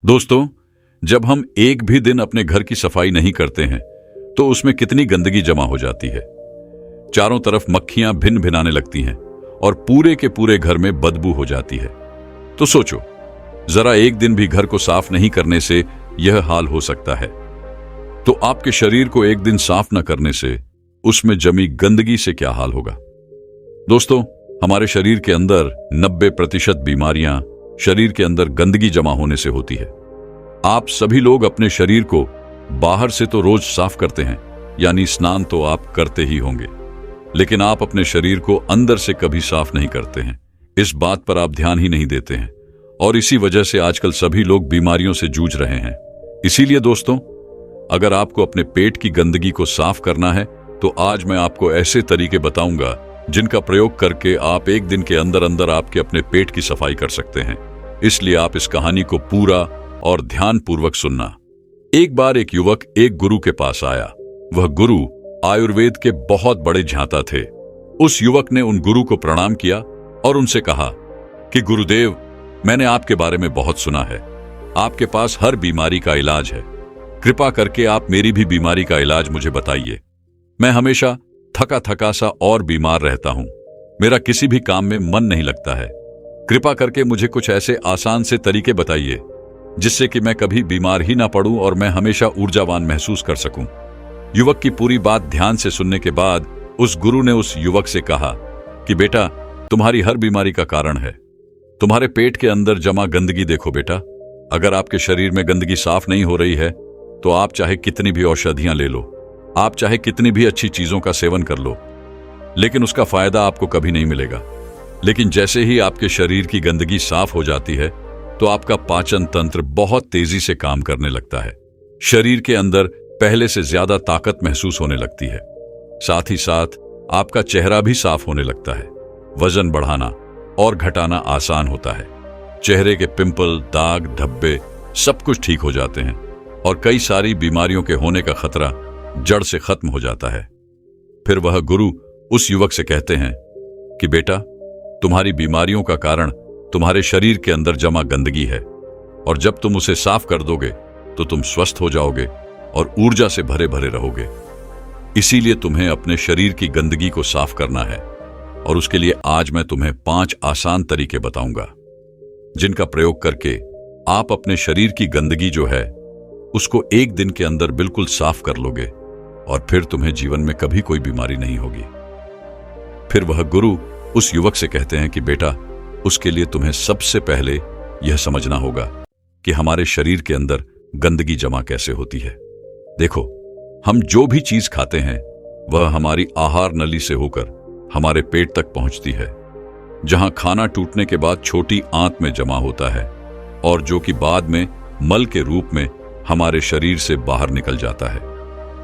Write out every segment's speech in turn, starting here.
दोस्तों, जब हम एक भी दिन अपने घर की सफाई नहीं करते हैं तो उसमें कितनी गंदगी जमा हो जाती है। चारों तरफ मक्खियां भिन भिनाने लगती हैं और पूरे के पूरे घर में बदबू हो जाती है। तो सोचो, जरा एक दिन भी घर को साफ नहीं करने से यह हाल हो सकता है, तो आपके शरीर को एक दिन साफ न करने से उसमें जमी गंदगी से क्या हाल होगा। दोस्तों, हमारे शरीर के अंदर 90% बीमारियां शरीर के अंदर गंदगी जमा होने से होती है। आप सभी लोग अपने शरीर को बाहर से तो रोज साफ करते हैं, यानी स्नान तो आप करते ही होंगे, लेकिन आप अपने शरीर को अंदर से कभी साफ नहीं करते हैं। इस बात पर आप ध्यान ही नहीं देते हैं और इसी वजह से आजकल सभी लोग बीमारियों से जूझ रहे हैं। इसीलिए दोस्तों, अगर आपको अपने पेट की गंदगी को साफ करना है तो आज मैं आपको ऐसे तरीके बताऊंगा जिनका प्रयोग करके आप एक दिन के अंदर अंदर आपके अपने पेट की सफाई कर सकते हैं। इसलिए आप इस कहानी को पूरा और ध्यानपूर्वक सुनना। एक बार एक युवक एक गुरु के पास आया। वह गुरु आयुर्वेद के बहुत बड़े झांता थे। उस युवक ने उन गुरु को प्रणाम किया और उनसे कहा कि गुरुदेव, मैंने आपके बारे में बहुत सुना है। आपके पास हर बीमारी का इलाज है। कृपा करके आप मेरी भी बीमारी का इलाज मुझे बताइए। मैं हमेशा थका थका सा और बीमार रहता हूं। मेरा किसी भी काम में मन नहीं लगता है। कृपा करके मुझे कुछ ऐसे आसान से तरीके बताइए जिससे कि मैं कभी बीमार ही ना पड़ूं और मैं हमेशा ऊर्जावान महसूस कर सकूं। युवक की पूरी बात ध्यान से सुनने के बाद उस गुरु ने उस युवक से कहा कि बेटा, तुम्हारी हर बीमारी का कारण है तुम्हारे पेट के अंदर जमा गंदगी। देखो बेटा, अगर आपके शरीर में गंदगी साफ नहीं हो रही है तो आप चाहे कितनी भी औषधियां ले लो, आप चाहे कितनी भी अच्छी चीजों का सेवन कर लो, लेकिन उसका फायदा आपको कभी नहीं मिलेगा। लेकिन जैसे ही आपके शरीर की गंदगी साफ हो जाती है तो आपका पाचन तंत्र बहुत तेजी से काम करने लगता है। शरीर के अंदर पहले से ज्यादा ताकत महसूस होने लगती है। साथ ही साथ आपका चेहरा भी साफ होने लगता है। वजन बढ़ाना और घटाना आसान होता है। चेहरे के पिंपल, दाग, धब्बे सब कुछ ठीक हो जाते हैं और कई सारी बीमारियों के होने का खतरा जड़ से खत्म हो जाता है। फिर वह गुरु उस युवक से कहते हैं कि बेटा, तुम्हारी बीमारियों का कारण तुम्हारे शरीर के अंदर जमा गंदगी है और जब तुम उसे साफ कर दोगे तो तुम स्वस्थ हो जाओगे और ऊर्जा से भरे भरे रहोगे। इसीलिए तुम्हें अपने शरीर की गंदगी को साफ करना है और उसके लिए आज मैं तुम्हें 5 आसान तरीके बताऊंगा जिनका प्रयोग करके आप अपने शरीर की गंदगी जो है उसको एक दिन के अंदर बिल्कुल साफ कर लोगे और फिर तुम्हें जीवन में कभी कोई बीमारी नहीं होगी। फिर वह गुरु उस युवक से कहते हैं कि बेटा, उसके लिए तुम्हें सबसे पहले यह समझना होगा कि हमारे शरीर के अंदर गंदगी जमा कैसे होती है। देखो, हम जो भी चीज खाते हैं वह हमारी आहार नली से होकर हमारे पेट तक पहुंचती है, जहां खाना टूटने के बाद छोटी आंत में जमा होता है और जो कि बाद में मल के रूप में हमारे शरीर से बाहर निकल जाता है।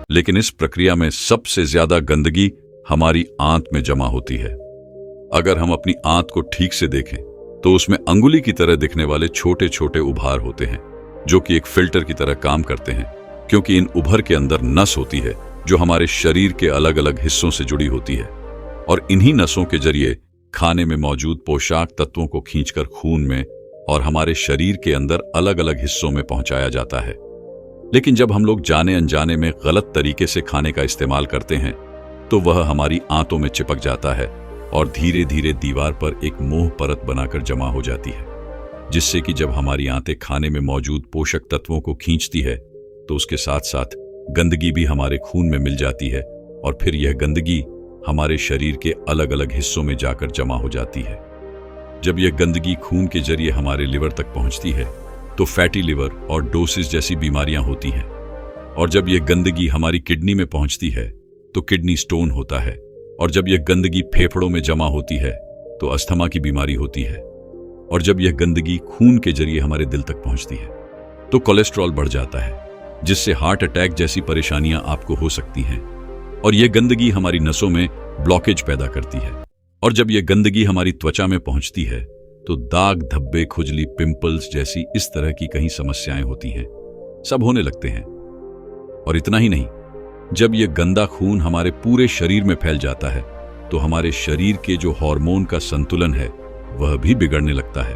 लेकिन इस प्रक्रिया में सबसे ज्यादा गंदगी हमारी आंत में जमा होती है। अगर हम अपनी आंत को ठीक से देखें तो उसमें अंगुली की तरह दिखने वाले छोटे छोटे उभार होते हैं जो कि एक फिल्टर की तरह काम करते हैं, क्योंकि इन उभर के अंदर नस होती है जो हमारे शरीर के अलग अलग हिस्सों से जुड़ी होती है और इन्हीं नसों के जरिए खाने में मौजूद पोषक तत्वों को खींचकर खून में और हमारे शरीर के अंदर अलग अलग हिस्सों में पहुंचाया जाता है। लेकिन जब हम लोग जाने अनजाने में गलत तरीके से खाने का इस्तेमाल करते हैं तो वह हमारी आंतों में चिपक जाता है और धीरे धीरे दीवार पर एक मोह परत बनाकर जमा हो जाती है, जिससे कि जब हमारी आंतें खाने में मौजूद पोषक तत्वों को खींचती है तो उसके साथ साथ गंदगी भी हमारे खून में मिल जाती है और फिर यह गंदगी हमारे शरीर के अलग अलग हिस्सों में जाकर जमा हो जाती है। जब यह गंदगी खून के जरिए हमारे लिवर तक पहुंचती है तो फैटी लिवर और डोसिस जैसी बीमारियां होती हैं और जब यह गंदगी हमारी किडनी में पहुंचती है तो किडनी स्टोन होता है और जब यह गंदगी फेफड़ों में जमा होती है तो अस्थमा की बीमारी होती है और जब यह गंदगी खून के जरिए हमारे दिल तक पहुंचती है तो कोलेस्ट्रॉल बढ़ जाता है, जिससे हार्ट अटैक जैसी परेशानियां आपको हो सकती हैं और यह गंदगी हमारी नसों में ब्लॉकेज पैदा करती है और जब यह गंदगी हमारी त्वचा में पहुंचती है तो दाग, धब्बे, खुजली, पिंपल्स जैसी इस तरह की कई समस्याएं होती हैं, सब होने लगते हैं। और इतना ही नहीं, जब यह गंदा खून हमारे पूरे शरीर में फैल जाता है तो हमारे शरीर के जो हार्मोन का संतुलन है वह भी बिगड़ने लगता है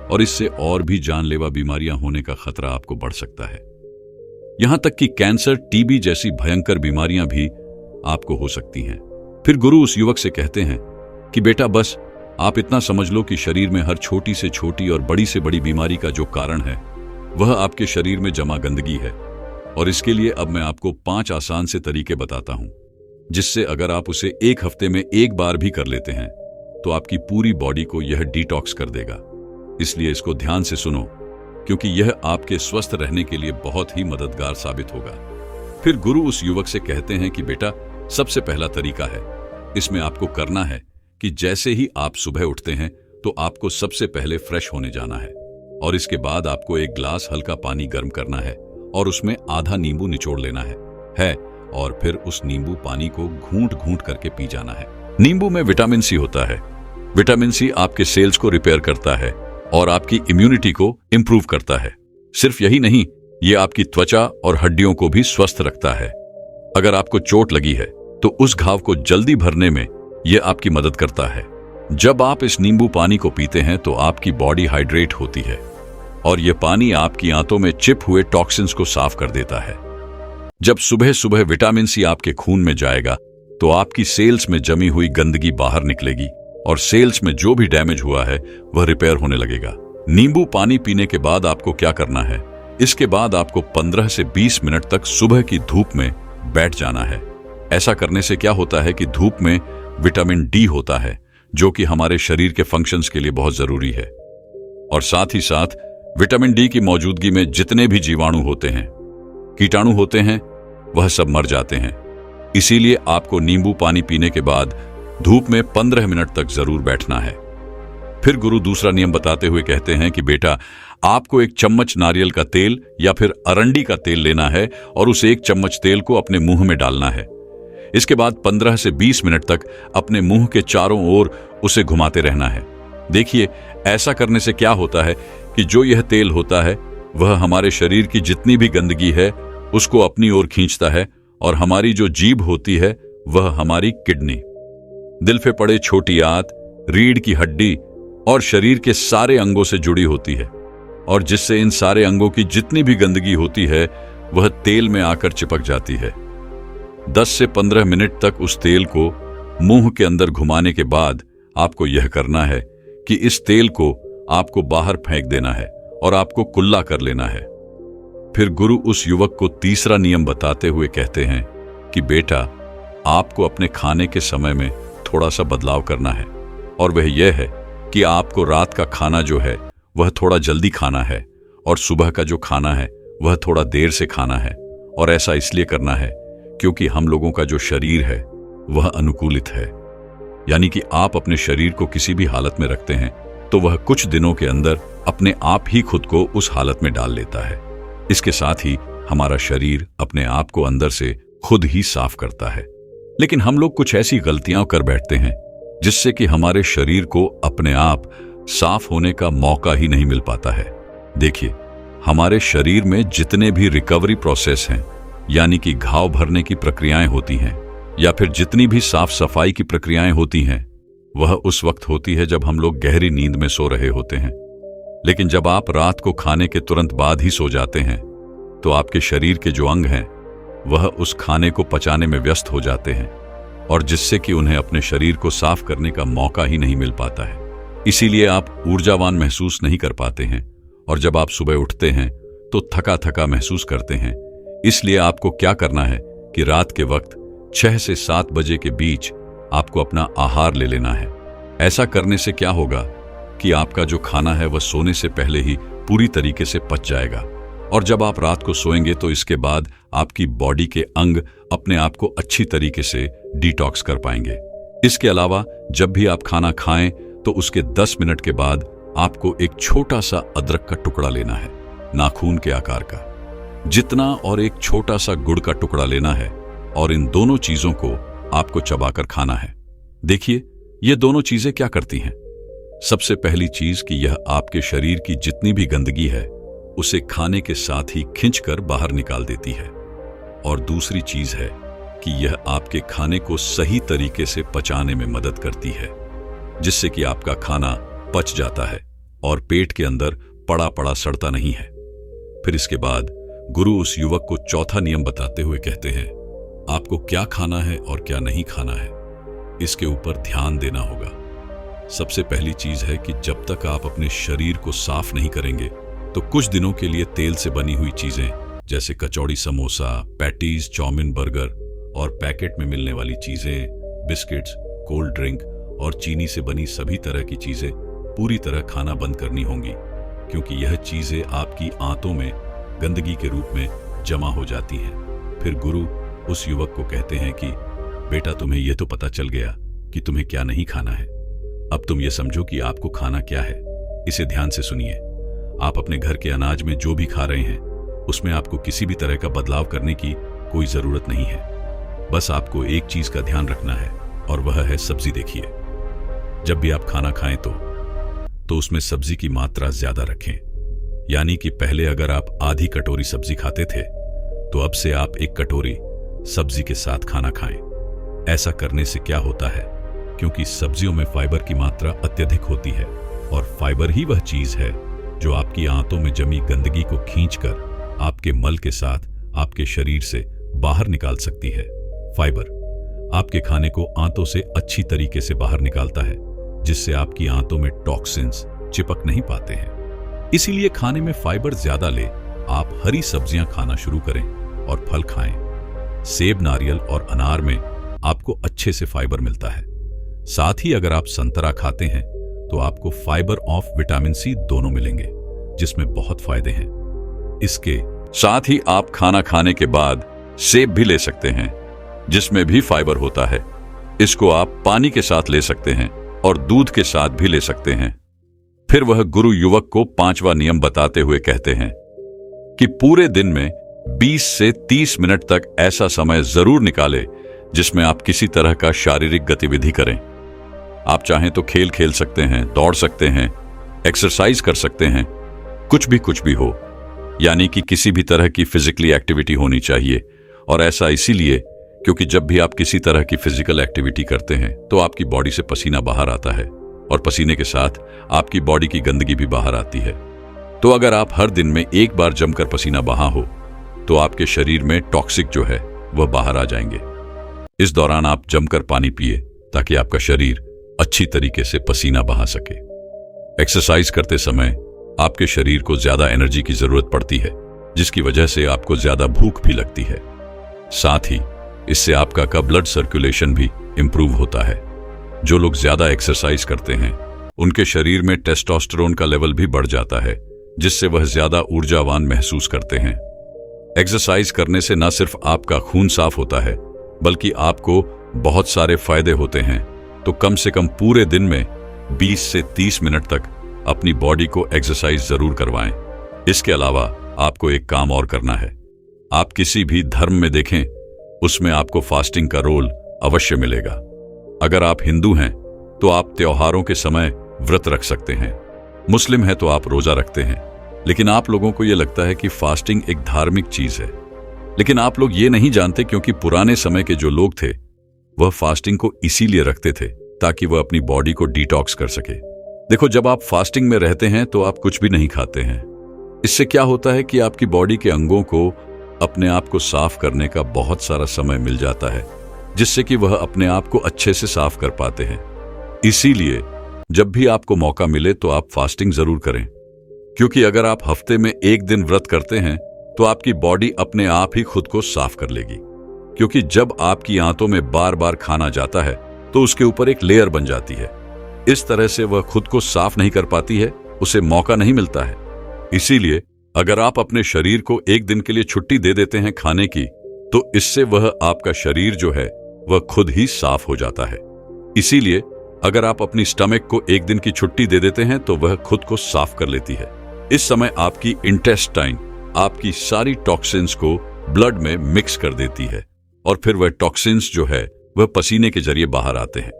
और इससे और भी जानलेवा बीमारियां होने का खतरा आपको बढ़ सकता है। यहां तक कि कैंसर, टीबी जैसी भयंकर बीमारियां भी आपको हो सकती हैं। फिर गुरु उस युवक से कहते हैं कि बेटा, बस आप इतना समझ लो कि शरीर में हर छोटी से छोटी और बड़ी से बड़ी बीमारी का जो कारण है वह आपके शरीर में जमा गंदगी है। और इसके लिए अब मैं आपको 5 आसान से तरीके बताता हूं, जिससे अगर आप उसे 1 हफ्ते में 1 बार भी कर लेते हैं तो आपकी पूरी बॉडी को यह डिटॉक्स कर देगा। इसलिए इसको ध्यान से सुनो, क्योंकि यह आपके स्वस्थ रहने के लिए बहुत ही मददगार साबित होगा। फिर गुरु उस युवक से कहते हैं कि बेटा, सबसे पहला तरीका है, इसमें आपको करना है कि जैसे ही आप सुबह उठते हैं तो आपको सबसे पहले फ्रेश होने जाना है और इसके बाद आपको 1 गिलास हल्का पानी गर्म करना है और उसमें आधा नींबू निचोड़ लेना है और फिर उस नींबू पानी को घूंट घूंट करके पी जाना है। नींबू में विटामिन सी होता है। विटामिन सी आपके सेल्स को रिपेयर करता है और आपकी इम्यूनिटी को इंप्रूव करता है। सिर्फ यही नहीं, ये आपकी त्वचा और हड्डियों को भी स्वस्थ रखता है। अगर आपको चोट लगी है तो उस घाव को जल्दी भरने में यह आपकी मदद करता है। जब आप इस नींबू पानी को पीते हैं तो आपकी बॉडी हाइड्रेट होती है और यह पानी आपकी आंतों में चिप हुए टॉक्सिन्स को साफ कर देता है। जब सुबह सुबह विटामिन सी आपके खून में जाएगा तो आपकी सेल्स में जमी हुई गंदगी बाहर निकलेगी और सेल्स में जो भी डैमेज हुआ है वह रिपेयर होने लगेगा। नींबू पानी पीने के बाद आपको क्या करना है? इसके बाद आपको 15 से 20 मिनट तक सुबह की धूप में बैठ जाना है। ऐसा करने से क्या होता है कि धूप में विटामिन डी होता है, जो कि हमारे शरीर के फंक्शंस के लिए बहुत जरूरी है। और साथ ही साथ विटामिन डी की मौजूदगी में जितने भी जीवाणु होते हैं, कीटाणु होते हैं, वह सब मर जाते हैं। इसीलिए आपको नींबू पानी पीने के बाद धूप में 15 मिनट तक जरूर बैठना है। फिर गुरु दूसरा नियम बताते हुए कहते हैं कि बेटा, आपको 1 चम्मच नारियल का तेल या फिर अरंडी का तेल लेना है और उस 1 चम्मच तेल को अपने मुंह में डालना है। इसके बाद 15 से 20 मिनट तक अपने मुंह के चारों ओर उसे घुमाते रहना है। देखिए, ऐसा करने से क्या होता है कि जो यह तेल होता है वह हमारे शरीर की जितनी भी गंदगी है उसको अपनी ओर खींचता है और हमारी जो जीभ होती है वह हमारी किडनी, दिल पे पड़े छोटी आंत, रीढ़ की हड्डी और शरीर के सारे अंगों से जुड़ी होती है और जिससे इन सारे अंगों की जितनी भी गंदगी होती है वह तेल में आकर चिपक जाती है। 10 से 15 मिनट तक उस तेल को मुंह के अंदर घुमाने के बाद आपको यह करना है कि इस तेल को आपको बाहर फेंक देना है और आपको कुल्ला कर लेना है। फिर गुरु उस युवक को तीसरा नियम बताते हुए कहते हैं कि बेटा, आपको अपने खाने के समय में थोड़ा सा बदलाव करना है और वह यह है कि आपको रात का खाना जो है वह थोड़ा जल्दी खाना है और सुबह का जो खाना है वह थोड़ा देर से खाना है। और ऐसा इसलिए करना है क्योंकि हम लोगों का जो शरीर है वह अनुकूलित है, यानी कि आप अपने शरीर को किसी भी हालत में रखते हैं तो वह कुछ दिनों के अंदर अपने आप ही खुद को उस हालत में डाल लेता है। इसके साथ ही हमारा शरीर अपने आप को अंदर से खुद ही साफ करता है। लेकिन हम लोग कुछ ऐसी गलतियां कर बैठते हैं जिससे कि हमारे शरीर को अपने आप साफ होने का मौका ही नहीं मिल पाता है। देखिए, हमारे शरीर में जितने भी रिकवरी प्रोसेस हैं, यानी कि घाव भरने की प्रक्रियाएं होती हैं या फिर जितनी भी साफ सफाई की प्रक्रियाएं होती हैं, वह उस वक्त होती है जब हम लोग गहरी नींद में सो रहे होते हैं। लेकिन जब आप रात को खाने के तुरंत बाद ही सो जाते हैं तो आपके शरीर के जो अंग हैं वह उस खाने को पचाने में व्यस्त हो जाते हैं और जिससे कि उन्हें अपने शरीर को साफ करने का मौका ही नहीं मिल पाता है। इसीलिए आप ऊर्जावान महसूस नहीं कर पाते हैं और जब आप सुबह उठते हैं तो थका थका महसूस करते हैं। इसलिए आपको क्या करना है कि रात के वक्त 6 से 7 बजे के बीच आपको अपना आहार ले लेना है। ऐसा करने से क्या होगा कि आपका जो खाना है वह सोने से पहले ही पूरी तरीके से पच जाएगा और जब आप रात को सोएंगे तो इसके बाद आपकी बॉडी के अंग अपने आप को अच्छी तरीके से डिटॉक्स कर पाएंगे। इसके अलावा जब भी आप खाना खाएं तो उसके 10 मिनट के बाद आपको एक छोटा सा अदरक का टुकड़ा लेना है, नाखून के आकार का जितना, और एक छोटा सा गुड़ का टुकड़ा लेना है और इन दोनों चीजों को आपको चबाकर खाना है। देखिए, ये दोनों चीजें क्या करती हैं। सबसे पहली चीज कि यह आपके शरीर की जितनी भी गंदगी है उसे खाने के साथ ही खींचकर बाहर निकाल देती है और दूसरी चीज है कि यह आपके खाने को सही तरीके से पचाने में मदद करती है, जिससे कि आपका खाना पच जाता है और पेट के अंदर पड़ा पड़ा सड़ता नहीं है। फिर इसके बाद गुरु उस युवक को चौथा नियम बताते हुए कहते हैं, आपको क्या खाना है और क्या नहीं खाना है, इसके ऊपर ध्यान देना होगा। सबसे पहली चीज है कि जब तक आप अपने शरीर को साफ नहीं करेंगे तो कुछ दिनों के लिए तेल से बनी हुई चीजें जैसे कचौड़ी, समोसा, पैटीज, चाउमीन, बर्गर और पैकेट में मिलने वाली चीजें, बिस्किट्स, कोल्ड ड्रिंक और चीनी से बनी सभी तरह की चीजें पूरी तरह खाना बंद करनी होंगी, क्योंकि यह चीजें आपकी आंतों में गंदगी के रूप में जमा हो जाती हैं। फिर गुरु उस युवक को कहते हैं कि बेटा, तुम्हें यह तो पता चल गया कि तुम्हें क्या नहीं खाना है। अब तुम ये समझो कि आपको खाना क्या है। इसे ध्यान से सुनिए। आप अपने घर के अनाज में जो भी खा रहे हैं उसमें आपको किसी भी तरह का बदलाव करने की कोई जरूरत नहीं है। बस आपको एक चीज का ध्यान रखना है और वह है सब्जी। देखिए, जब भी आप खाना खाएं तो उसमें सब्जी की मात्रा ज्यादा रखें। यानी कि पहले अगर आप आधी कटोरी सब्जी खाते थे तो अब से आप 1 कटोरी सब्जी के साथ खाना खाएं। ऐसा करने से क्या होता है, क्योंकि सब्जियों में फाइबर की मात्रा अत्यधिक होती है और फाइबर ही वह चीज है जो आपकी आंतों में जमी गंदगी को खींचकर आपके मल के साथ आपके शरीर से बाहर निकाल सकती है। फाइबर आपके खाने को आंतों से अच्छी तरीके से बाहर निकालता है, जिससे आपकी आंतों में टॉक्सिन्स चिपक नहीं पाते हैं। इसीलिए खाने में फाइबर ज्यादा ले आप हरी सब्जियां खाना शुरू करें और फल खाएं। सेब, नारियल और अनार में आपको अच्छे से फाइबर मिलता है। साथ ही अगर आप संतरा खाते हैं तो आपको फाइबर ऑफ विटामिन सी दोनों मिलेंगे, जिसमें बहुत फायदे हैं। इसके साथ ही आप खाना खाने के बाद सेब भी ले सकते हैं, जिसमें भी फाइबर होता है। इसको आप पानी के साथ ले सकते हैं और दूध के साथ भी ले सकते हैं। फिर वह गुरु युवक को 5वां नियम बताते हुए कहते हैं कि पूरे दिन में 20 से 30 मिनट तक ऐसा समय जरूर निकालें जिसमें आप किसी तरह का शारीरिक गतिविधि करें। आप चाहें तो खेल खेल सकते हैं, दौड़ सकते हैं, एक्सरसाइज कर सकते हैं, कुछ भी हो, यानी कि किसी भी तरह की फिजिकली एक्टिविटी होनी चाहिए। और ऐसा इसीलिए क्योंकि जब भी आप किसी तरह की फिजिकल एक्टिविटी करते हैं तो आपकी बॉडी से पसीना बाहर आता है और पसीने के साथ आपकी बॉडी की गंदगी भी बाहर आती है। तो अगर आप हर दिन में एक बार जमकर पसीना बहा हो तो आपके शरीर में टॉक्सिक जो है वह बाहर आ जाएंगे। इस दौरान आप जमकर पानी पिए ताकि आपका शरीर अच्छी तरीके से पसीना बहा सके। एक्सरसाइज करते समय आपके शरीर को ज्यादा एनर्जी की जरूरत पड़ती है, जिसकी वजह से आपको ज्यादा भूख भी लगती है। साथ ही इससे आपका ब्लड सर्कुलेशन भी इंप्रूव होता है। जो लोग ज्यादा एक्सरसाइज करते हैं उनके शरीर में टेस्टोस्टेरोन का लेवल भी बढ़ जाता है, जिससे वह ज्यादा ऊर्जावान महसूस करते हैं। एक्सरसाइज करने से न सिर्फ आपका खून साफ होता है बल्कि आपको बहुत सारे फायदे होते हैं। तो कम से कम पूरे दिन में 20 से 30 मिनट तक अपनी बॉडी को एक्सरसाइज जरूर करवाएं। इसके अलावा आपको एक काम और करना है। आप किसी भी धर्म में देखें, उसमें आपको फास्टिंग का रोल अवश्य मिलेगा। अगर आप हिंदू हैं तो आप त्योहारों के समय व्रत रख सकते हैं। मुस्लिम हैं तो आप रोजा रखते हैं। लेकिन आप लोगों को यह लगता है कि फास्टिंग एक धार्मिक चीज है, लेकिन आप लोग ये नहीं जानते क्योंकि पुराने समय के जो लोग थे वह फास्टिंग को इसीलिए रखते थे ताकि वह अपनी बॉडी को डिटॉक्स कर सके। देखो, जब आप फास्टिंग में रहते हैं तो आप कुछ भी नहीं खाते हैं। इससे क्या होता है कि आपकी बॉडी के अंगों को अपने आप को साफ करने का बहुत सारा समय मिल जाता है, जिससे कि वह अपने आप को अच्छे से साफ कर पाते हैं। इसीलिए जब भी आपको मौका मिले तो आप फास्टिंग जरूर करें, क्योंकि अगर आप हफ्ते में 1 दिन व्रत करते हैं तो आपकी बॉडी अपने आप ही खुद को साफ कर लेगी। क्योंकि जब आपकी आंतों में बार बार खाना जाता है तो उसके ऊपर एक लेयर बन जाती है। इस तरह से वह खुद को साफ नहीं कर पाती है, उसे मौका नहीं मिलता है। इसीलिए अगर आप अपने शरीर को 1 दिन के लिए छुट्टी दे देते हैं खाने की, तो इससे वह आपका शरीर जो है वह खुद ही साफ हो जाता है। इसीलिए अगर आप अपनी स्टमक को 1 दिन की छुट्टी दे देते हैं तो वह खुद को साफ कर लेती है। इस समय आपकी इंटेस्टाइन आपकी सारी टॉक्सिन्स को ब्लड में मिक्स कर देती है और फिर वह टॉक्सिन्स जो है वह पसीने के जरिए बाहर आते हैं,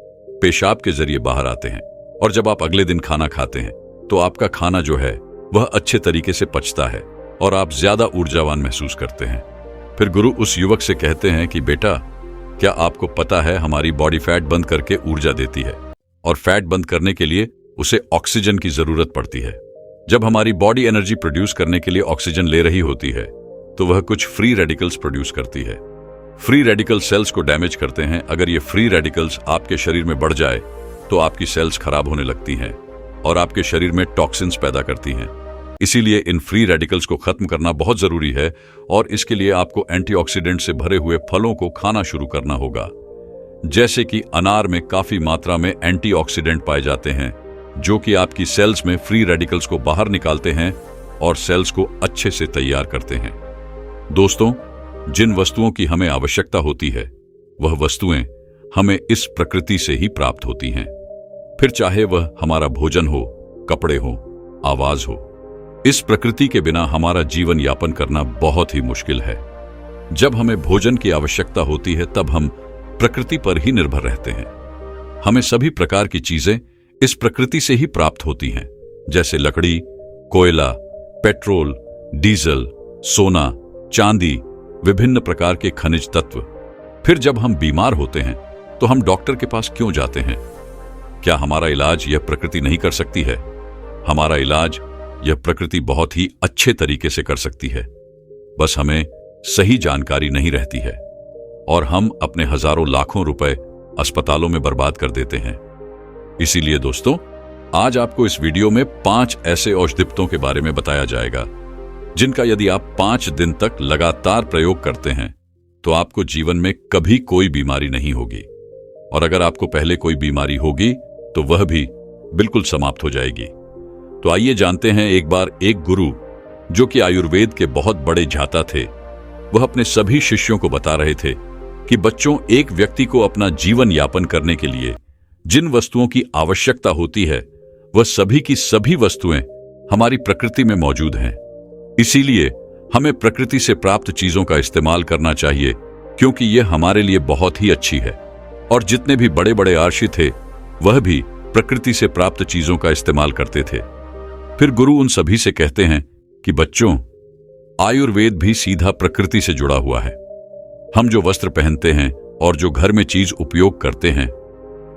पेशाब के जरिए बाहर आते हैं। और जब आप अगले दिन खाना खाते हैं तो आपका खाना जो है वह अच्छे तरीके से पचता है और आप ज्यादा ऊर्जावान महसूस करते हैं। फिर गुरु उस युवक से कहते हैं कि बेटा, क्या आपको पता है हमारी बॉडी फैट बंद करके ऊर्जा देती है, और फैट बंद करने के लिए उसे ऑक्सीजन की जरूरत पड़ती है। जब हमारी बॉडी एनर्जी प्रोड्यूस करने के लिए ऑक्सीजन ले रही होती है तो वह कुछ फ्री रेडिकल्स प्रोड्यूस करती है। फ्री रेडिकल सेल्स को डैमेज करते हैं। अगर ये फ्री रेडिकल्स आपके शरीर में बढ़ जाए तो आपकी सेल्स खराब होने लगती हैं और आपके शरीर में टॉक्सिन्स पैदा करती हैं। इसीलिए इन फ्री रेडिकल्स को खत्म करना बहुत जरूरी है और इसके लिए आपको एंटीऑक्सीडेंट से भरे हुए फलों को खाना शुरू करना होगा। जैसे कि अनार में काफी मात्रा में एंटीऑक्सीडेंट पाए जाते हैं जो कि आपकी सेल्स में फ्री रेडिकल्स को बाहर निकालते हैं और सेल्स को अच्छे से तैयार करते हैं। दोस्तों, जिन वस्तुओं की हमें आवश्यकता होती है वह वस्तुएं हमें इस प्रकृति से ही प्राप्त होती हैं। फिर चाहे वह हमारा भोजन हो, कपड़े हो, आवाज हो। इस प्रकृति के बिना हमारा जीवन यापन करना बहुत ही मुश्किल है। जब हमें भोजन की आवश्यकता होती है तब हम प्रकृति पर ही निर्भर रहते हैं। हमें सभी प्रकार की चीजें इस प्रकृति से ही प्राप्त होती हैं, जैसे लकड़ी, कोयला, पेट्रोल, डीजल, सोना, चांदी, विभिन्न प्रकार के खनिज तत्व। फिर जब हम बीमार होते हैं तो हम डॉक्टर के पास क्यों जाते हैं? क्या हमारा इलाज यह प्रकृति नहीं कर सकती है? हमारा इलाज यह प्रकृति बहुत ही अच्छे तरीके से कर सकती है। बस हमें सही जानकारी नहीं रहती है और हम अपने हजारों लाखों रुपए अस्पतालों में बर्बाद कर देते हैं। इसीलिए दोस्तों, आज आपको इस वीडियो में 5 ऐसे औषधियों के बारे में बताया जाएगा जिनका यदि आप 5 दिन तक लगातार प्रयोग करते हैं तो आपको जीवन में कभी कोई बीमारी नहीं होगी, और अगर आपको पहले कोई बीमारी होगी तो वह भी बिल्कुल समाप्त हो जाएगी। तो आइए जानते हैं। एक बार एक गुरु जो कि आयुर्वेद के बहुत बड़े झाता थे, वह अपने सभी शिष्यों को बता रहे थे कि बच्चों, एक व्यक्ति को अपना जीवन यापन करने के लिए जिन वस्तुओं की आवश्यकता होती है वह सभी की सभी वस्तुएं हमारी प्रकृति में मौजूद हैं। इसीलिए हमें प्रकृति से प्राप्त चीजों का इस्तेमाल करना चाहिए क्योंकि यह हमारे लिए बहुत ही अच्छी है। और जितने भी बड़े बड़े आर्षि थे वह भी प्रकृति से प्राप्त चीजों का इस्तेमाल करते थे। फिर गुरु उन सभी से कहते हैं कि बच्चों, आयुर्वेद भी सीधा प्रकृति से जुड़ा हुआ है। हम जो वस्त्र पहनते हैं और जो घर में चीज उपयोग करते हैं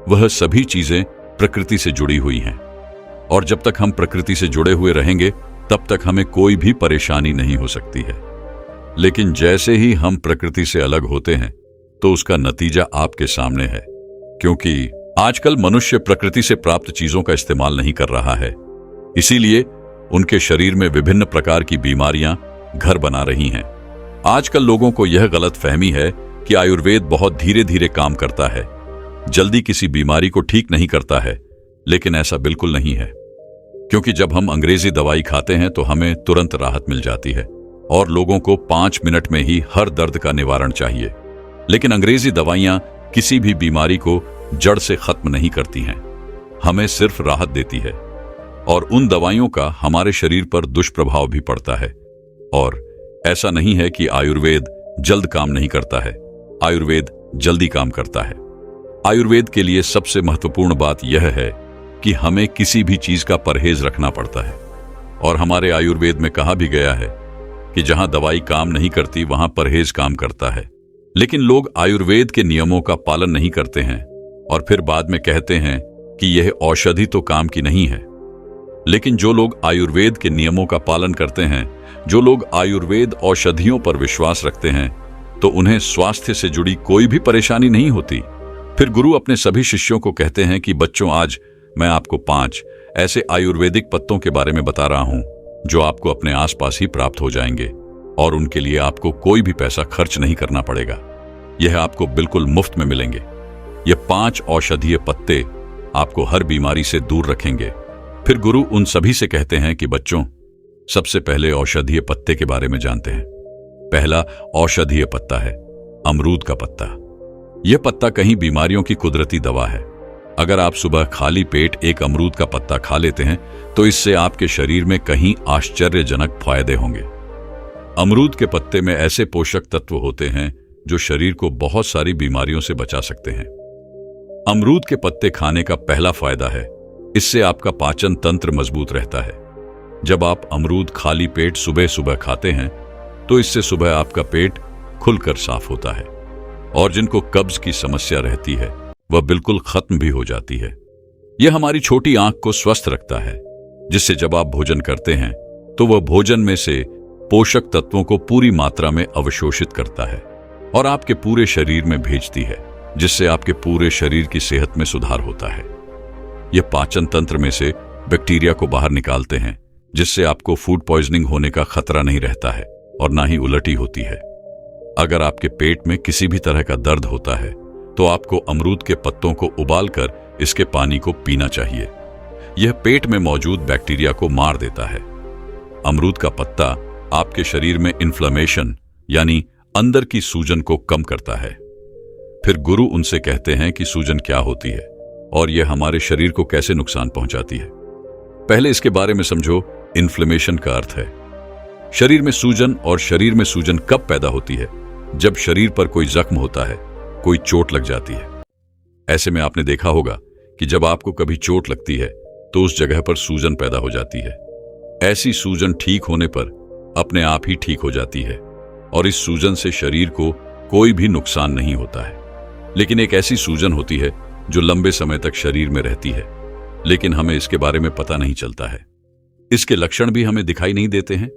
वह सभी चीजें प्रकृति से जुड़ी हुई हैं, और जब तक हम प्रकृति से जुड़े हुए रहेंगे तब तक हमें कोई भी परेशानी नहीं हो सकती है। लेकिन जैसे ही हम प्रकृति से अलग होते हैं तो उसका नतीजा आपके सामने है, क्योंकि आजकल मनुष्य प्रकृति से प्राप्त चीजों का इस्तेमाल नहीं कर रहा है। इसीलिए उनके शरीर में विभिन्न प्रकार की बीमारियां घर बना रही हैं। आजकल लोगों को यह गलत फहमी है कि आयुर्वेद बहुत धीरे धीरे काम करता है, जल्दी किसी बीमारी को ठीक नहीं करता है, लेकिन ऐसा बिल्कुल नहीं है। क्योंकि जब हम अंग्रेजी दवाई खाते हैं तो हमें तुरंत राहत मिल जाती है और लोगों को 5 मिनट में ही हर दर्द का निवारण चाहिए। लेकिन अंग्रेजी दवाइयां किसी भी बीमारी को जड़ से खत्म नहीं करती हैं, हमें सिर्फ राहत देती है, और उन दवाइयों का हमारे शरीर पर दुष्प्रभाव भी पड़ता है। और ऐसा नहीं है कि आयुर्वेद जल्द काम नहीं करता है, आयुर्वेद जल्दी काम करता है। आयुर्वेद के लिए सबसे महत्वपूर्ण बात यह है कि हमें किसी भी चीज का परहेज रखना पड़ता है। और हमारे आयुर्वेद में कहा भी गया है कि जहां दवाई काम नहीं करती वहां परहेज काम करता है। लेकिन लोग आयुर्वेद के नियमों का पालन नहीं करते हैं और फिर बाद में कहते हैं कि यह औषधि तो काम की नहीं है। लेकिन जो लोग आयुर्वेद के नियमों का पालन करते हैं, जो लोग आयुर्वेद औषधियों पर विश्वास रखते हैं, तो उन्हें स्वास्थ्य से जुड़ी कोई भी परेशानी नहीं होती। फिर गुरु अपने सभी शिष्यों को कहते हैं कि बच्चों, आज मैं आपको 5 ऐसे आयुर्वेदिक पत्तों के बारे में बता रहा हूं जो आपको अपने आसपास ही प्राप्त हो जाएंगे और उनके लिए आपको कोई भी पैसा खर्च नहीं करना पड़ेगा। यह आपको बिल्कुल मुफ्त में मिलेंगे। ये 5 औषधीय पत्ते आपको हर बीमारी से दूर रखेंगे। फिर गुरु उन सभी से कहते हैं कि बच्चों, सबसे पहले औषधीय पत्ते के बारे में जानते हैं। पहला औषधीय पत्ता है अमरूद का पत्ता। यह पत्ता कहीं बीमारियों की कुदरती दवा है। अगर आप सुबह खाली पेट एक अमरूद का पत्ता खा लेते हैं तो इससे आपके शरीर में कहीं आश्चर्यजनक फायदे होंगे। अमरूद के पत्ते में ऐसे पोषक तत्व होते हैं जो शरीर को बहुत सारी बीमारियों से बचा सकते हैं। अमरूद के पत्ते खाने का पहला फायदा है, इससे आपका पाचन तंत्र मजबूत रहता है। जब आप अमरूद खाली पेट सुबह सुबह खाते हैं तो इससे सुबह आपका पेट खुलकर साफ होता है और जिनको कब्ज की समस्या रहती है वह बिल्कुल खत्म भी हो जाती है। यह हमारी छोटी आंख को स्वस्थ रखता है, जिससे जब आप भोजन करते हैं तो वह भोजन में से पोषक तत्वों को पूरी मात्रा में अवशोषित करता है और आपके पूरे शरीर में भेजती है, जिससे आपके पूरे शरीर की सेहत में सुधार होता है। यह पाचन तंत्र में से बैक्टीरिया को बाहर निकालते हैं, जिससे आपको फूड पॉइजनिंग होने का खतरा नहीं रहता है और ना ही उल्टी होती है। अगर आपके पेट में किसी भी तरह का दर्द होता है तो आपको अमरूद के पत्तों को उबालकर इसके पानी को पीना चाहिए। यह पेट में मौजूद बैक्टीरिया को मार देता है। अमरूद का पत्ता आपके शरीर में इन्फ्लेमेशन यानी अंदर की सूजन को कम करता है। फिर गुरु उनसे कहते हैं कि सूजन क्या होती है और यह हमारे शरीर को कैसे नुकसान पहुंचाती है। पहले इसके बारे में समझो। इन्फ्लेमेशन का अर्थ है शरीर में सूजन, और शरीर में सूजन कब पैदा होती है? जब शरीर पर कोई जख्म होता है, कोई चोट लग जाती है। ऐसे में आपने देखा होगा कि जब आपको कभी चोट लगती है तो उस जगह पर सूजन पैदा हो जाती है। ऐसी सूजन ठीक होने पर अपने आप ही ठीक हो जाती है और इस सूजन से शरीर को कोई भी नुकसान नहीं होता है। लेकिन एक ऐसी सूजन होती है जो लंबे समय तक शरीर में रहती है, लेकिन हमें इसके बारे में पता नहीं चलता है। इसके लक्षण भी हमें दिखाई नहीं देते हैं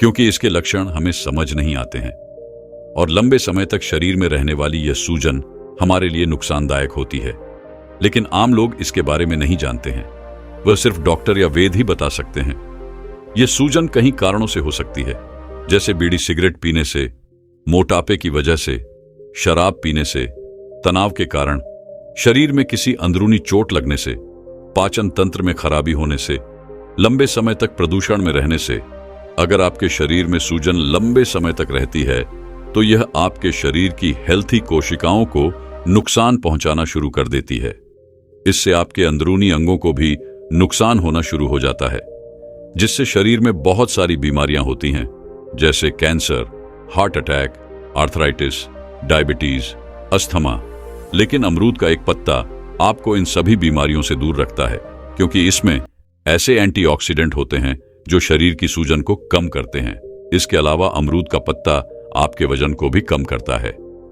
क्योंकि इसके लक्षण हमें समझ नहीं आते हैं, और लंबे समय तक शरीर में रहने वाली यह सूजन हमारे लिए नुकसानदायक होती है। लेकिन आम लोग इसके बारे में नहीं जानते हैं, वह सिर्फ डॉक्टर या वैद्य ही बता सकते हैं। यह सूजन कई कारणों से हो सकती है, जैसे बीड़ी सिगरेट पीने से, मोटापे की वजह से, शराब पीने से, तनाव के कारण, शरीर में किसी अंदरूनी चोट लगने से, पाचन तंत्र में खराबी होने से, लंबे समय तक प्रदूषण में रहने से। अगर आपके शरीर में सूजन लंबे समय तक रहती है तो यह आपके शरीर की हेल्थी कोशिकाओं को नुकसान पहुंचाना शुरू कर देती है। इससे आपके अंदरूनी अंगों को भी नुकसान होना शुरू हो जाता है, जिससे शरीर में बहुत सारी बीमारियां होती हैं, जैसे cancer, heart attack, arthritis, diabetes, asthma. लेकिन अमरूद का एक पत्ता आपको इन सभी बीमारियों से दूर रखता है, क्योंकि इसमें ऐसे एंटीऑक्सीडेंट होते हैं जो शरीर की सूजन को कम करते हैं। इसके अलावा अमरूद का पत्ता आपके वजन को भी कम करता है।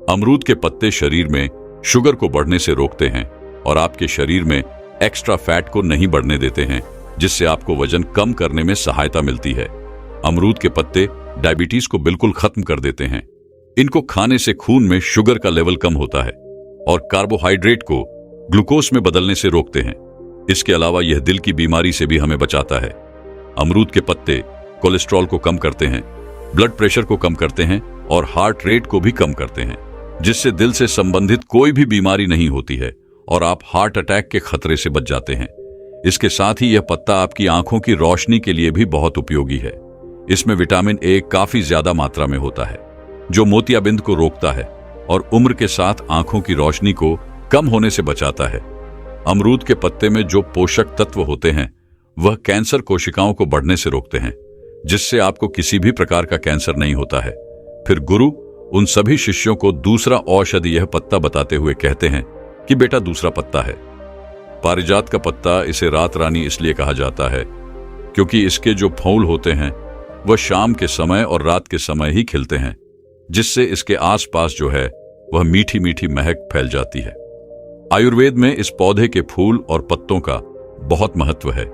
अमरूद के पत्ते शरीर में शुगर को बढ़ने से रोकते हैं और आपके शरीर में एक्स्ट्रा फैट को नहीं बढ़ने देते हैं, जिससे आपको वजन कम करने में सहायता मिलती है। अमरूद के पत्ते डायबिटीज को बिल्कुल खत्म कर देते हैं। इनको खाने से खून में शुगर का लेवल कम होता है और कार्बोहाइड्रेट को ग्लूकोज में बदलने से रोकते हैं। इसके अलावा यह दिल की बीमारी से भी हमें बचाता है। अमरूद के पत्ते कोलेस्ट्रॉल को कम करते हैं, ब्लड प्रेशर को कम करते हैं और हार्ट रेट को भी कम करते हैं, जिससे दिल से संबंधित कोई भी बीमारी नहीं होती है और आप हार्ट अटैक के खतरे से बच जाते हैं। इसके साथ ही यह पत्ता आपकी आंखों की रोशनी के लिए भी बहुत उपयोगी है। इसमें विटामिन ए काफी ज्यादा मात्रा में होता है, जो मोतियाबिंद को रोकता है और उम्र के साथ आंखों की रोशनी को कम होने से बचाता है। अमरूद के पत्ते में जो पोषक तत्व होते हैं वह कैंसर कोशिकाओं को बढ़ने से रोकते हैं, जिससे आपको किसी भी प्रकार का कैंसर नहीं होता है। फिर गुरु उन सभी शिष्यों को दूसरा औषधि यह पत्ता बताते हुए कहते हैं कि बेटा दूसरा पत्ता है पारिजात का पत्ता। इसे रात रानी इसलिए कहा जाता है क्योंकि इसके जो फूल होते हैं वह शाम के समय और रात के समय ही खिलते हैं, जिससे इसके आसपास जो है वह मीठी मीठी महक फैल जाती है। आयुर्वेद में इस पौधे के फूल और पत्तों का बहुत महत्व है।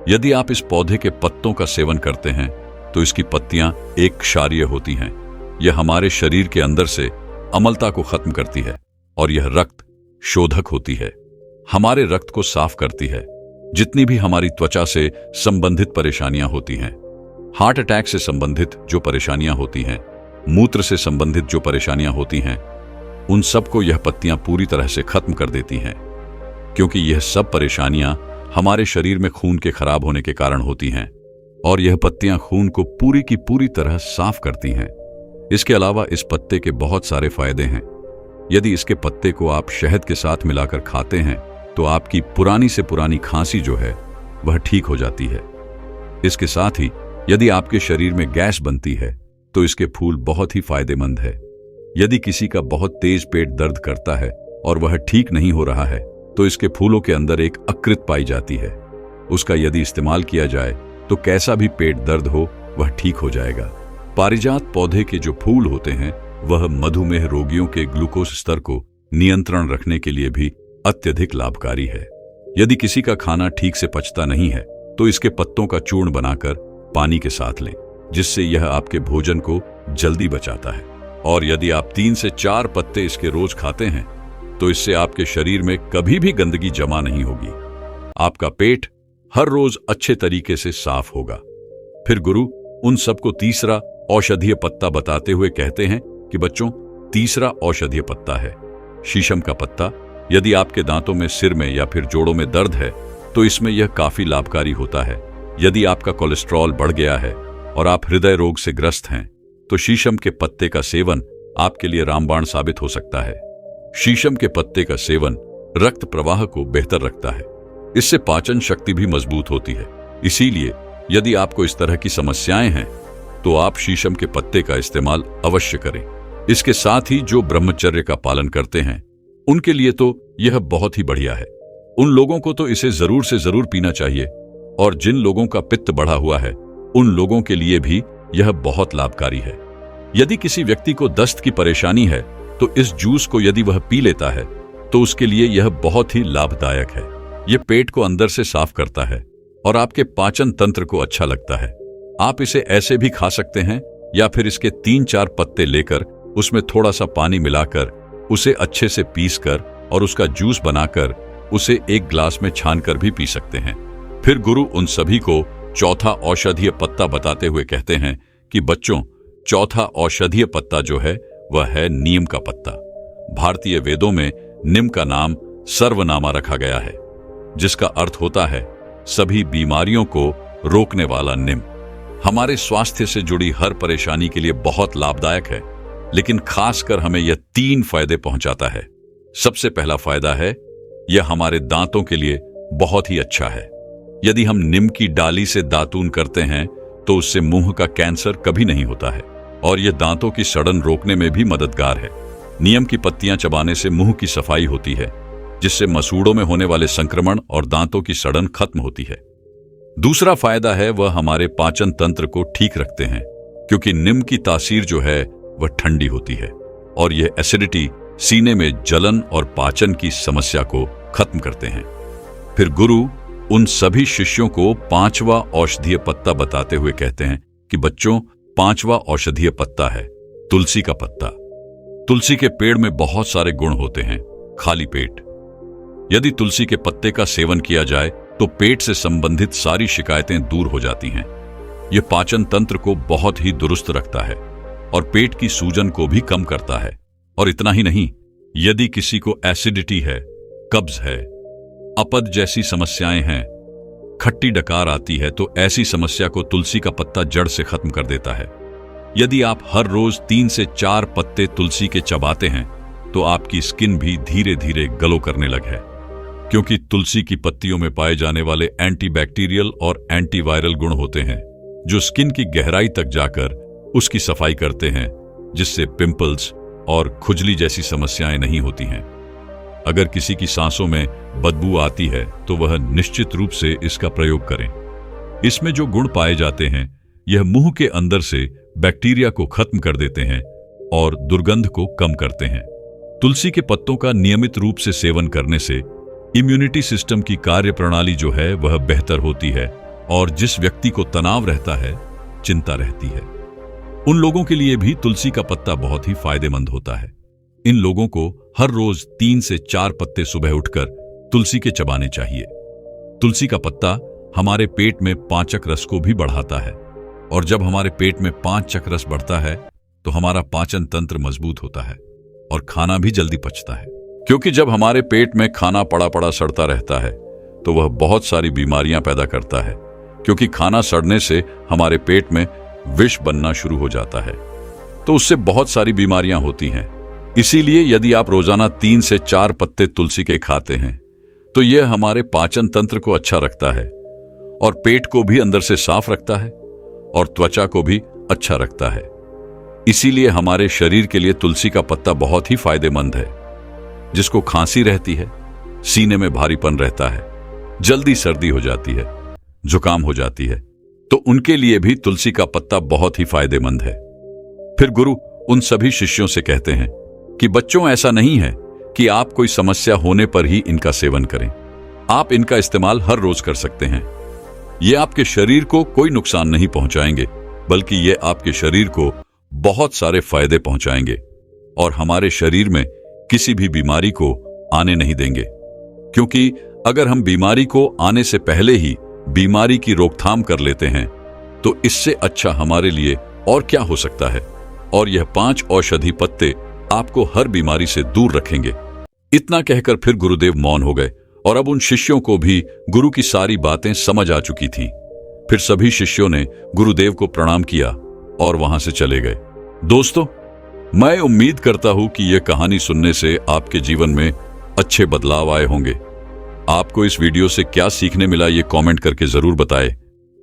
यदि आप इस पौधे के पत्तों का सेवन करते हैं तो इसकी पत्तियां एक क्षारीय होती हैं। यह हमारे शरीर के अंदर से अम्लता को खत्म करती है और यह रक्त शोधक होती है, हमारे रक्त को साफ करती है। जितनी भी हमारी त्वचा से संबंधित परेशानियां होती हैं, हार्ट अटैक से संबंधित जो परेशानियां होती हैं, मूत्र से संबंधित जो परेशानियां होती हैं, उन सब को यह पत्तियां पूरी तरह से खत्म कर देती हैं, क्योंकि यह सब परेशानियां हमारे शरीर में खून के खराब होने के कारण होती हैं और यह पत्तियां खून को पूरी की पूरी तरह साफ करती हैं। इसके अलावा इस पत्ते के बहुत सारे फायदे हैं। यदि इसके पत्ते को आप शहद के साथ मिलाकर खाते हैं तो आपकी पुरानी से पुरानी खांसी जो है वह ठीक हो जाती है। इसके साथ ही यदि आपके शरीर में गैस बनती है तो इसके फूल बहुत ही फायदेमंद है। यदि किसी का बहुत तेज पेट दर्द करता है और वह ठीक नहीं हो रहा है तो इसके फूलों के अंदर एक अकृत पाई जाती है। उसका यदि इस्तेमाल किया जाए तो कैसा भी पेट दर्द हो वह ठीक हो जाएगा। पारिजात पौधे के जो फूल होते हैं वह मधुमेह रोगियों के ग्लूकोज स्तर को नियंत्रण रखने के लिए भी अत्यधिक लाभकारी है। यदि किसी का खाना ठीक से पचता नहीं है तो इसके पत्तों का चूर्ण बनाकर पानी के साथ लें, जिससे यह आपके भोजन को जल्दी बचाता है। और यदि आप 3 से 4 पत्ते इसके रोज खाते हैं तो इससे आपके शरीर में कभी भी गंदगी जमा नहीं होगी। आपका पेट हर रोज अच्छे तरीके से साफ होगा। फिर गुरु उन सबको तीसरा औषधीय पत्ता बताते हुए कहते हैं कि बच्चों, तीसरा औषधीय पत्ता है शीशम का पत्ता। यदि आपके दांतों में, सिर में या फिर जोड़ों में दर्द है तो इसमें यह काफी लाभकारी होता है। यदि आपका कोलेस्ट्रॉल बढ़ गया है और आप हृदय रोग से ग्रस्त हैं तो शीशम के पत्ते का सेवन आपके लिए रामबाण साबित हो सकता है। शीशम के पत्ते का सेवन रक्त प्रवाह को बेहतर रखता है। इससे पाचन शक्ति भी मजबूत होती है। इसीलिए यदि आपको इस तरह की समस्याएं हैं तो आप शीशम के पत्ते का इस्तेमाल अवश्य करें। इसके साथ ही जो ब्रह्मचर्य का पालन करते हैं उनके लिए तो यह बहुत ही बढ़िया है। उन लोगों को तो इसे जरूर से जरूर पीना चाहिए, और जिन लोगों का पित्त बढ़ा हुआ है उन लोगों के लिए भी यह बहुत लाभकारी है। यदि किसी व्यक्ति को दस्त की परेशानी है तो इस जूस को यदि वह पी लेता है तो उसके लिए यह बहुत ही लाभदायक है। यह पेट को अंदर से साफ करता है और आपके पाचन तंत्र को अच्छा लगता है। आप इसे ऐसे भी खा सकते हैं या फिर इसके 3-4 पत्ते लेकर उसमें थोड़ा सा पानी मिलाकर उसे अच्छे से पीसकर और उसका जूस बनाकर उसे एक ग्लास में छानकर भी पी सकते हैं। फिर गुरु उन सभी को चौथा औषधीय पत्ता बताते हुए कहते हैं कि बच्चों, चौथा औषधीय पत्ता जो है वह है नीम का पत्ता। भारतीय वेदों में नीम का नाम सर्वनामा रखा गया है, जिसका अर्थ होता है सभी बीमारियों को रोकने वाला नीम। हमारे स्वास्थ्य से जुड़ी हर परेशानी के लिए बहुत लाभदायक है, लेकिन खासकर हमें यह 3 फायदे पहुंचाता है। सबसे पहला फायदा है यह हमारे दांतों के लिए बहुत ही अच्छा है। यदि हम नीम की डाली से दातून करते हैं तो उससे मुंह का कैंसर कभी नहीं होता है, और यह दांतों की सड़न रोकने में भी मददगार है। नीम की पत्तियां चबाने से मुंह की सफाई होती है, जिससे मसूड़ों में होने वाले संक्रमण और दांतों की सड़न खत्म होती है। दूसरा फायदा है वह हमारे पाचन तंत्र को ठीक रखते हैं, क्योंकि नीम की तासीर जो है वह ठंडी होती है और यह एसिडिटी, सीने में जलन और पाचन की समस्या को खत्म करते हैं। फिर गुरु उन सभी शिष्यों को 5वां औषधीय पत्ता बताते हुए कहते हैं कि बच्चों, 5वां औषधीय पत्ता है तुलसी का पत्ता। तुलसी के पेड़ में बहुत सारे गुण होते हैं। खाली पेट, यदि तुलसी के पत्ते का सेवन किया जाए तो पेट से संबंधित सारी शिकायतें दूर हो जाती हैं। यह पाचन तंत्र को बहुत ही दुरुस्त रखता है और पेट की सूजन को भी कम करता है। और इतना ही नहीं, यदि किसी को एसिडिटी है, कब्ज है, अपद जैसी समस्याएं हैं, खट्टी डकार आती है, तो ऐसी समस्या को तुलसी का पत्ता जड़ से खत्म कर देता है। यदि आप हर रोज 3 से 4 पत्ते तुलसी के चबाते हैं तो आपकी स्किन भी धीरे धीरे ग्लो करने लगे, क्योंकि तुलसी की पत्तियों में पाए जाने वाले एंटीबैक्टीरियल और एंटीवायरल गुण होते हैं जो स्किन की गहराई तक जाकर उसकी सफाई करते हैं, जिससे पिंपल्स और खुजली जैसी समस्याएं नहीं होती हैं। अगर किसी की सांसों में बदबू आती है तो वह निश्चित रूप से इसका प्रयोग करें। इसमें जो गुण पाए जाते हैं यह मुंह के अंदर से बैक्टीरिया को खत्म कर देते हैं और दुर्गंध को कम करते हैं। तुलसी के पत्तों का नियमित रूप से सेवन करने से इम्यूनिटी सिस्टम की कार्य प्रणाली जो है वह बेहतर होती है, और जिस व्यक्ति को तनाव रहता है, चिंता रहती है, उन लोगों के लिए भी तुलसी का पत्ता बहुत ही फायदेमंद होता है। इन लोगों को हर रोज 3 से 4 पत्ते सुबह उठकर तुलसी के चबाने चाहिए। तुलसी का पत्ता हमारे पेट में पाचक रस को भी बढ़ाता है, और जब हमारे पेट में पाचक रस बढ़ता है तो हमारा पाचन तंत्र मजबूत होता है और खाना भी जल्दी पचता है। क्योंकि जब हमारे पेट में खाना पड़ा पड़ा सड़ता रहता है तो वह बहुत सारी बीमारियां पैदा करता है, क्योंकि खाना सड़ने से हमारे पेट में विष बनना शुरू हो जाता है, तो उससे बहुत सारी बीमारियां होती हैं। इसीलिए यदि आप रोजाना 3 से 4 पत्ते तुलसी के खाते हैं तो यह हमारे पाचन तंत्र को अच्छा रखता है और पेट को भी अंदर से साफ रखता है और त्वचा को भी अच्छा रखता है। इसीलिए हमारे शरीर के लिए तुलसी का पत्ता बहुत ही फायदेमंद है। जिसको खांसी रहती है, सीने में भारीपन रहता है, जल्दी सर्दी हो जाती है, जुकाम हो जाती है, तो उनके लिए भी तुलसी का पत्ता बहुत ही फायदेमंद है। फिर गुरु उन सभी शिष्यों से कहते हैं कि बच्चों, ऐसा नहीं है कि आप कोई समस्या होने पर ही इनका सेवन करें। आप इनका इस्तेमाल हर रोज कर सकते हैं। ये आपके शरीर को कोई नुकसान नहीं पहुंचाएंगे, बल्कि ये आपके शरीर को बहुत सारे फायदे पहुंचाएंगे और हमारे शरीर में किसी भी बीमारी को आने नहीं देंगे। क्योंकि अगर हम बीमारी को आने से पहले ही बीमारी की रोकथाम कर लेते हैं तो इससे अच्छा हमारे लिए और क्या हो सकता है। और यह 5 औषधि पत्ते आपको हर बीमारी से दूर रखेंगे। इतना कहकर फिर गुरुदेव मौन हो गए और अब उन शिष्यों को भी गुरु की सारी बातें समझ आ चुकी थीं। फिर सभी शिष्यों ने गुरुदेव को प्रणाम किया और वहां से चले गए। दोस्तों, मैं उम्मीद करता हूं कि यह कहानी सुनने से आपके जीवन में अच्छे बदलाव आए होंगे। आपको इस वीडियो से क्या सीखने मिला ये कमेंट करके जरूर बताएं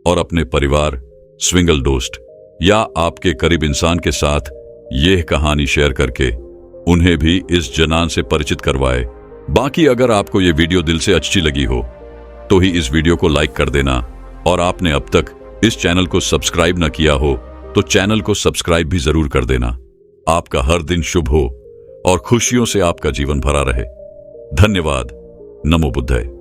और अपने परिवार, स्विंगल दोस्त या आपके करीब इंसान के साथ यह कहानी शेयर करके उन्हें भी इस जनान से परिचित करवाए। बाकी अगर आपको यह वीडियो दिल से अच्छी लगी हो तो ही इस वीडियो को लाइक कर देना और आपने अब तक इस चैनल को सब्सक्राइब न किया हो तो चैनल को सब्सक्राइब भी जरूर कर देना। आपका हर दिन शुभ हो और खुशियों से आपका जीवन भरा रहे। धन्यवाद। नमो बुद्धाय।